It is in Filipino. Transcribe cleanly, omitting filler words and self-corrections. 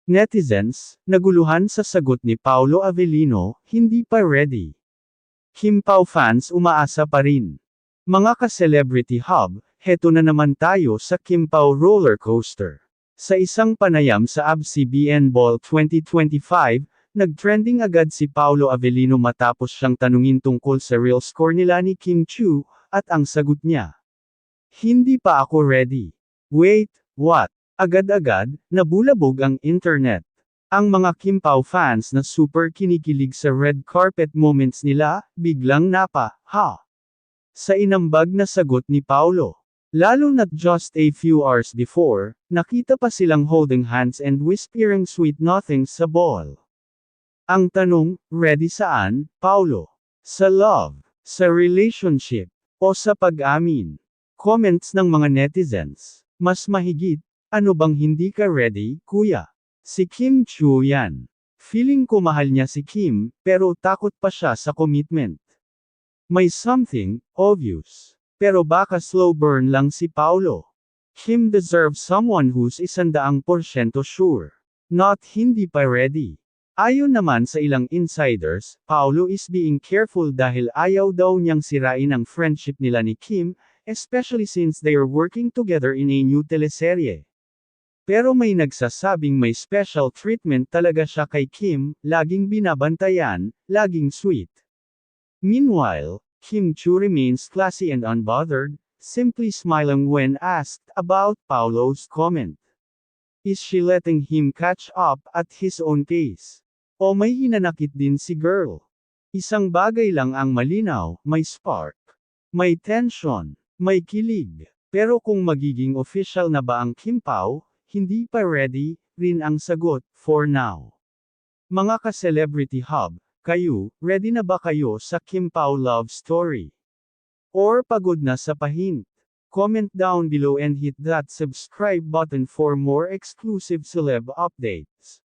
Netizens, naguluhan sa sagot ni Paolo Avellino, hindi pa ready. Kim Pao fans umaasa pa rin. Mga ka-celebrity hub, heto na naman tayo sa Kim Pao roller coaster. Sa isang panayam sa ABS-CBN Ball 2025, nag-trending agad si Paolo Avellino matapos siyang tanungin tungkol sa real score nila ni Kim Chiu, at ang sagot niya, "Hindi pa ako ready." Wait, what? Agad-agad, nabulabog ang internet. Ang mga Kim Pao fans na super kinikilig sa red carpet moments nila, biglang ha? Sa inambag na sagot ni Paolo. Lalo na't just a few hours before, nakita pa silang holding hands and whispering sweet nothings sa ball. Ang tanong, ready saan, Paolo? Sa love, sa relationship, o sa pag-amin? Comments ng mga netizens. Mas mahigit, ano bang hindi ka ready, kuya? Si Kim Chiu yan. Feeling ko mahal niya si Kim, pero takot pa siya sa commitment. May something obvious. Pero baka slow burn lang si Paolo. Kim deserves someone who's 100% sure. Not hindi pa ready. Ayon naman sa ilang insiders, Paolo is being careful dahil ayaw daw niyang sirain ang friendship nila ni Kim, especially since they are working together in a new teleserye. Pero may nagsasabing may special treatment talaga siya kay Kim, laging binabantayan, laging sweet. Meanwhile, Kim Chiu remains classy and unbothered, simply smiling when asked about Paolo's comment. Is she letting him catch up at his own pace? O may hinanakit din si girl? Isang bagay lang ang malinaw, may spark. May tension, may kilig. Pero kung magiging official na ba ang Kim Pao, hindi pa ready, rin ang sagot, for now. Mga ka-celebrity hub, kayo, ready na ba kayo sa Kim Pao love story? Or pagod na sa pahint? Comment down below and hit that subscribe button for more exclusive celeb updates.